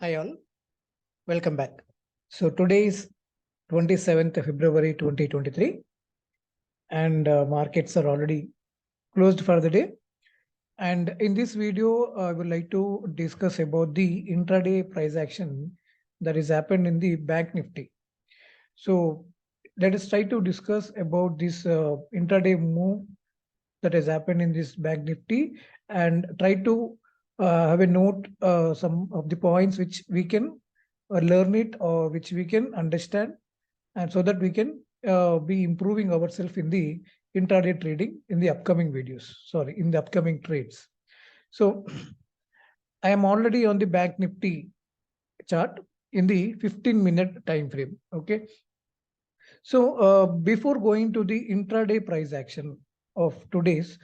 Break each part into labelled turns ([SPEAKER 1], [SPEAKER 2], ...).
[SPEAKER 1] Hi all, welcome back. So today is 27th February 2023 and markets are already closed for the day. And in this video, I would like to discuss about the intraday price action that has happened in the Bank Nifty. So let us try to discuss about this intraday move that has happened in this Bank Nifty and try to have a note some of the points which we can learn it or which we can understand, and so that we can be improving ourselves in the intraday trading in the upcoming videos, sorry, in the upcoming trades. So I am already on the Bank Nifty chart in the 15-minute time frame. Okay. So before going to the intraday price action of today's,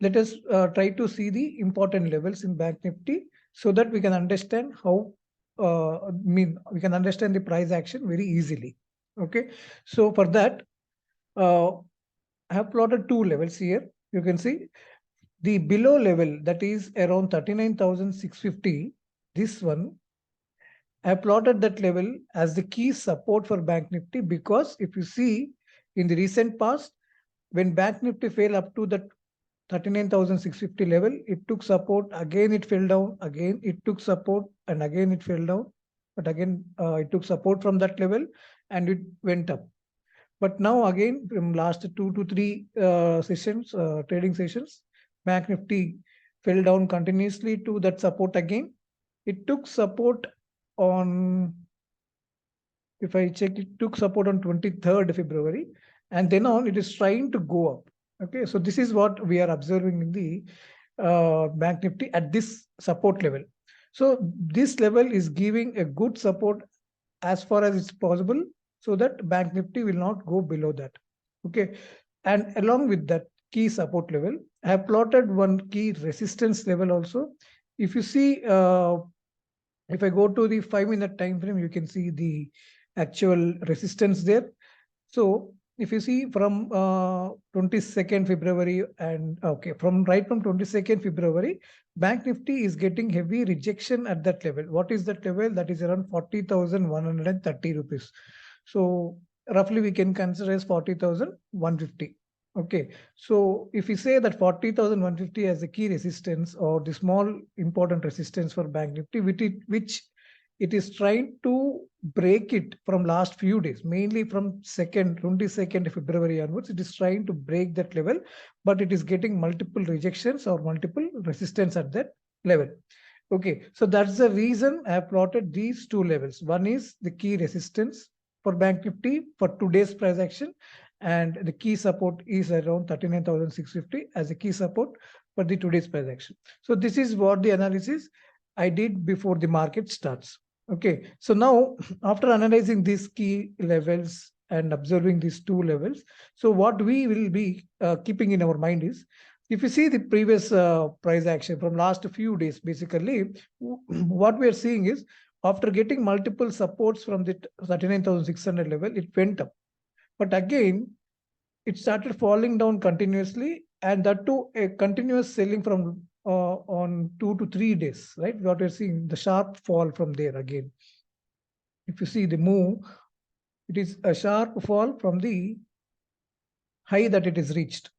[SPEAKER 1] let us try to see the important levels in Bank Nifty so that we can understand how, we can understand the price action very easily. Okay. So for that, I have plotted two levels here. You can see the below level, that is around 39,650. This one, I have plotted that level as the key support for Bank Nifty, because if you see in the recent past, when Bank Nifty fell up to that 39,650 level, it took support, again it fell down, again it took support, and again it fell down. But again, it took support from that level and it went up. But now again, from last 2 to 3 sessions, trading sessions, Bank Nifty fell down continuously to that support again. It took support on, if I check, it took support on 23rd February, and then on it is trying to go up. Okay, so this is what we are observing in the Bank Nifty at this support level. So this level is giving a good support as far as it's possible, so that Bank Nifty will not go below that. Okay, and along with that key support level, I have plotted one key resistance level also. If you see, if I go to the 5-minute time frame, you can see the actual resistance there. So if you see from 22nd February and okay, from 22nd February, Bank Nifty is getting heavy rejection at that level. What is that level? That is around 40,130 rupees. So roughly we can consider as 40,150. Okay, so if we say that 40,150 as a key resistance or the small important resistance for Bank Nifty, which it is trying to break it from last few days, mainly from 22nd February onwards, it is trying to break that level, but it is getting multiple rejections or multiple resistance at that level. Okay, so that's the reason I have plotted these two levels. One is the key resistance for Bank Nifty for today's price action, and the key support is around 39,650 as a key support for the today's price action. So this is what the analysis I did before the market starts. Okay, so now after analyzing these key levels and observing these two levels, so what we will be keeping in our mind is, if you see the previous price action from last few days, basically what we are seeing is, after getting multiple supports from the 39,600 level, it went up. But again, it started falling down continuously, and that too a continuous selling from on 2 to 3 days, right? What we're seeing, the sharp fall from there again. If you see the move, it is a sharp fall from the high that it is reached,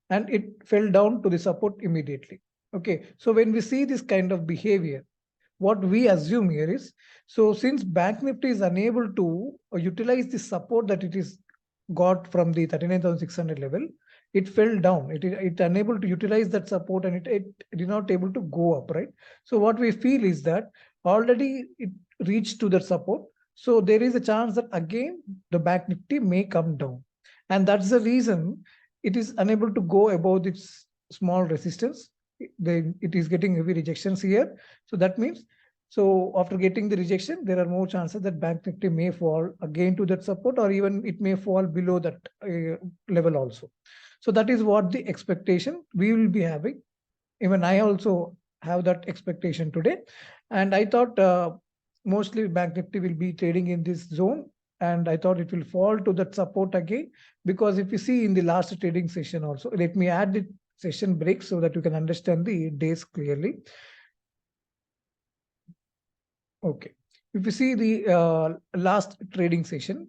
[SPEAKER 1] and it fell down to the support immediately. Okay, so when we see this kind of behavior, what we assume here is, so since Bank Nifty is unable to utilize the support that it is got from the 39,600 level, it fell down. It unable to utilize that support, and it did not able to go up, right? So what we feel is that already it reached to the support. So there is a chance that again the Bank Nifty may come down. And that's the reason it is unable to go above its small resistance. It is getting heavy rejections here. So that means, so after getting the rejection, there are more chances that Bank Nifty may fall again to that support, or even it may fall below that level also. So that is what the expectation we will be having. Even I also have that expectation today. And I thought mostly Bank Nifty will be trading in this zone. And I thought it will fall to that support again, because if you see in the last trading session also, let me add the session break so that you can understand the days clearly. Okay. If you see the last trading session,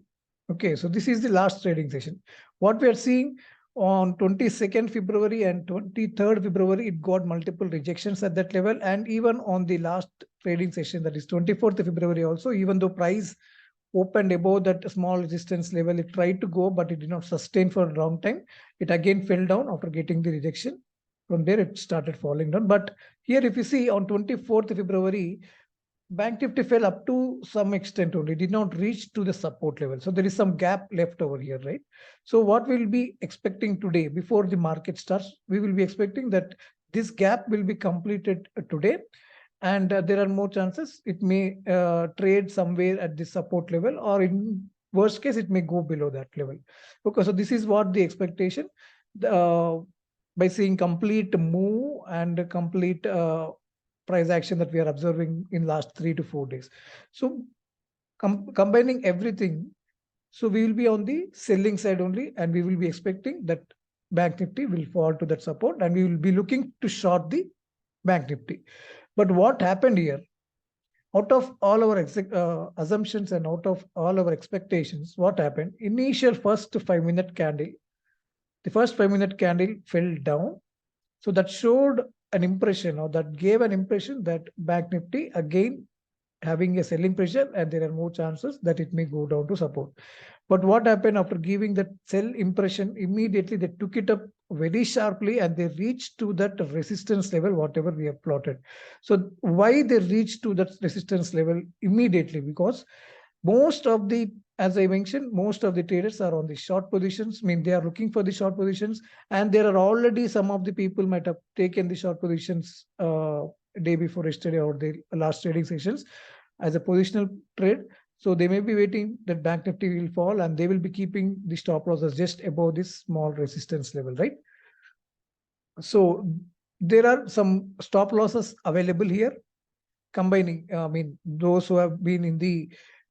[SPEAKER 1] okay, so this is the last trading session. What we are seeing on 22nd February and 23rd February, it got multiple rejections at that level. And even on the last trading session, that is 24th February also, even though price opened above that small resistance level, it tried to go, but it did not sustain for a long time. It again fell down after getting the rejection. From there, it started falling down. But here, if you see on 24th February, Bank Nifty fell up to some extent only, did not reach to the support level. So there is some gap left over here, right? So what we'll be expecting today before the market starts, we will be expecting that this gap will be completed today. And there are more chances it may trade somewhere at the support level, or in worst case, it may go below that level. Okay, so this is what the expectation. Uh, by seeing complete move and complete price action that we are observing in last 3 to 4 days. So combining everything, so we will be on the selling side only, and we will be expecting that Bank Nifty will fall to that support, and we will be looking to short the Bank Nifty. But what happened here? Out of all our assumptions and out of all our expectations, what happened? Initial first 5-minute candle, the first 5-minute candle fell down. So that showed an impression, or that gave an impression that Bank Nifty again having a selling pressure, and there are more chances that it may go down to support. But what happened after giving that sell impression, immediately they took it up very sharply and they reached to that resistance level, whatever we have plotted. So why they reached to that resistance level immediately? Because most of the, as I mentioned, most of the traders are on the short positions. I mean, they are looking for the short positions, and there are already some of the people might have taken the short positions day before yesterday or the last trading sessions as a positional trade. So they may be waiting that Bank Nifty will fall, and they will be keeping the stop losses just above this small resistance level, right? So there are some stop losses available here, combining, I mean, those who have been in the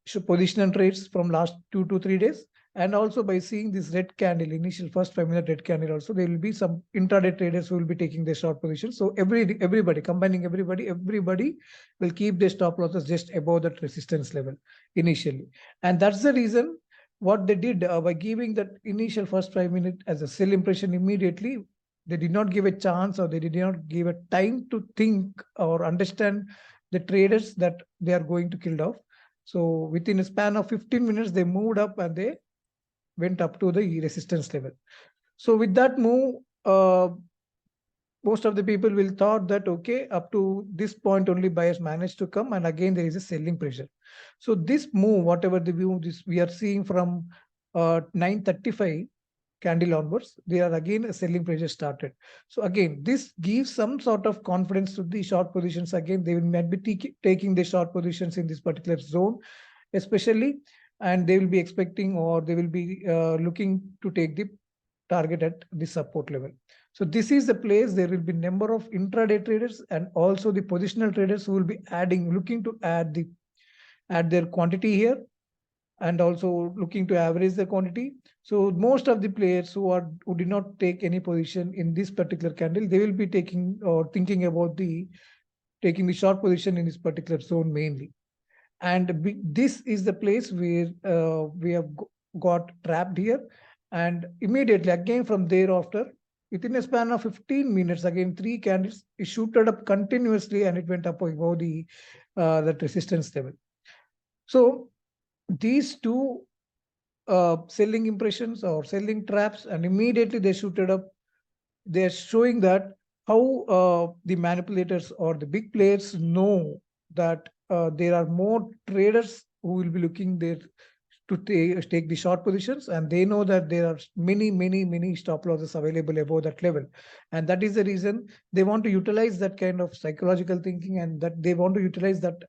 [SPEAKER 1] positional trades from last 2 to 3 days, and also by seeing this red candle, initial first 5-minute red candle also, there will be some intraday traders who will be taking their short positions. So everybody, combining everybody will keep their stop losses just above that resistance level initially. And that's the reason what they did by giving that initial first 5 minute as a sell impression immediately. They did not give a chance, or they did not give a time to think or understand the traders that they are going to kill off. So within a span of 15 minutes, they moved up and they went up to the resistance level. So with that move, most of the people will thought that, okay, up to this point only buyers managed to come, and again there is a selling pressure. So this move, whatever the view this we are seeing from 9:35 candle onwards, there are again a selling pressure started. So again, this gives some sort of confidence to the short positions. Again, they will might be taking the short positions in this particular zone, especially, and they will be expecting, or they will be looking to take the target at the support level. So this is the place there will be number of intraday traders and also the positional traders who will be looking to add their quantity here, and also looking to average the quantity. So most of the players who did not take any position in this particular candle, they will be taking or thinking about taking the short position in this particular zone mainly. And this is the place where we have got trapped here. And immediately again from thereafter, within a span of 15 minutes, again 3 candles, it shooted up continuously and it went up above that resistance level. So these two selling impressions or selling traps, and immediately they shooted up. They're showing that how the manipulators or the big players know that there are more traders who will be looking there to take the short positions, and they know that there are many stop losses available above that level. And that is the reason they want to utilize that kind of psychological thinking, and that they want to utilize that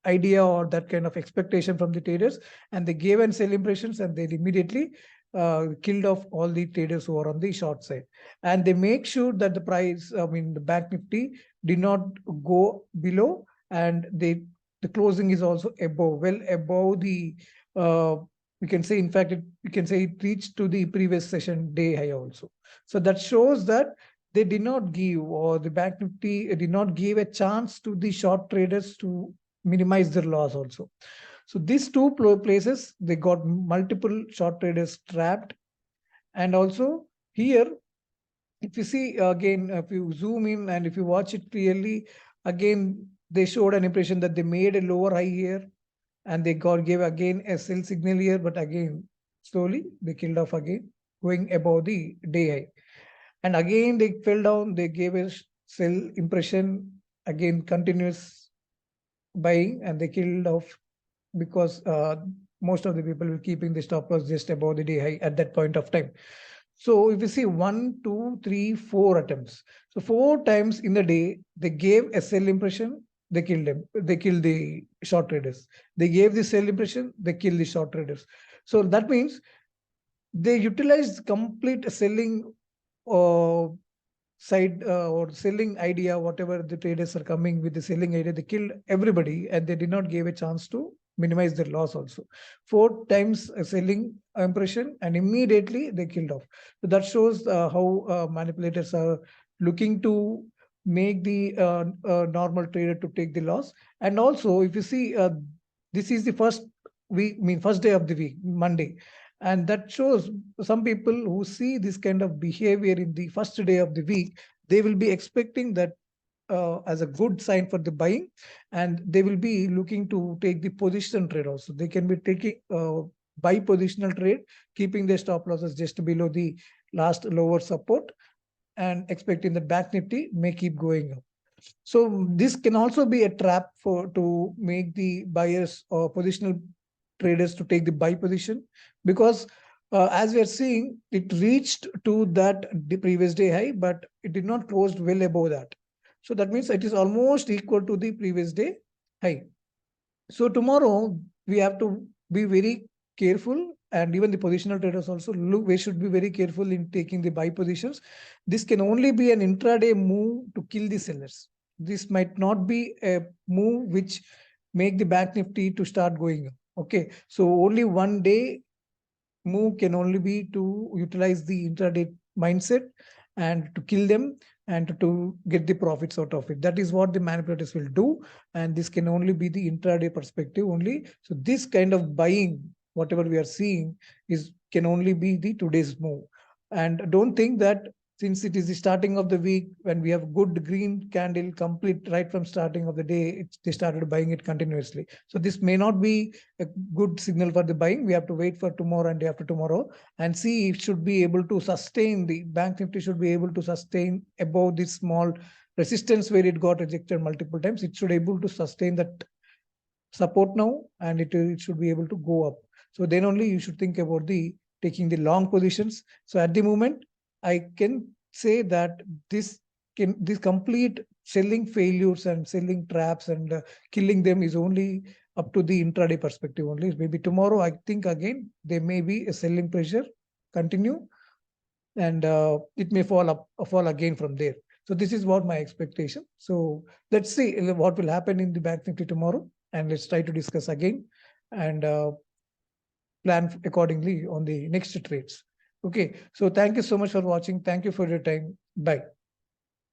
[SPEAKER 1] idea or that kind of expectation from the traders, and they gave and sell impressions, and they immediately killed off all the traders who are on the short side. And they make sure that the price, I mean, the Bank Nifty did not go below, and the closing is also above, well above the, we can say, in fact, we can say it reached to the previous session day high also. So that shows that they did not give, or the Bank Nifty did not give a chance to the short traders to minimize their loss also. So these two places, they got multiple short traders trapped. And also here, if you see again, if you zoom in and if you watch it clearly, again, they showed an impression that they made a lower high here and they gave again a sell signal here, but again, slowly they killed off again, going above the day high. And again, they fell down, they gave a sell impression, again, continuous buying, and they killed off because most of the people were keeping the stop loss just above the day high at that point of time. So if you see 1, 2, 3, 4 attempts. So 4 times in the day, they gave a sell impression, they killed them. They killed the short traders. They gave the sell impression, they killed the short traders. So that means they utilized complete selling uh, side or selling idea, whatever the traders are coming with the selling idea, they killed everybody and they did not give a chance to minimize their loss also. 4 times a selling impression and immediately they killed off. So that shows how manipulators are looking to make the normal trader to take the loss. And also, if you see, this is the first week, first day of the week, Monday. And that shows some people who see this kind of behavior in the first day of the week, they will be expecting that as a good sign for the buying, and they will be looking to take the position trade also. They can be taking buy positional trade, keeping their stop losses just below the last lower support and expecting the Bank Nifty may keep going up. So this can also be a trap for to make the buyers or positional traders to take the buy position, because as we are seeing, it reached to that the previous day high, but it did not close well above that. So that means it is almost equal to the previous day high. So tomorrow we have to be very careful, and even the positional traders also look. We should be very careful in taking the buy positions. This can only be an intraday move to kill the sellers. This might not be a move which make the Bank Nifty to start going up. Okay, so only one day move can only be to utilize the intraday mindset and to kill them and to get the profits out of it. That is what the manipulators will do, and this can only be the intraday perspective only. So this kind of buying, whatever we are seeing, is can only be the today's move. And don't think that since it is the starting of the week, when we have good green candle complete right from starting of the day, they started buying it continuously. So this may not be a good signal for the buying. We have to wait for tomorrow and day after tomorrow and see if it should be able to sustain. The Bank Nifty should be able to sustain above this small resistance where it got rejected multiple times. It should be able to sustain that support now, and it should be able to go up. So then only you should think about the taking the long positions. So at the moment, I can say that this complete selling failures and selling traps and killing them is only up to the intraday perspective only. Maybe tomorrow, I think again there may be a selling pressure continue, and it may fall again from there. So this is what my expectation. So let's see what will happen in the Bank Nifty tomorrow, and let's try to discuss again and plan accordingly on the next trades. Okay, so thank you so much for watching. Thank you for your time. Bye.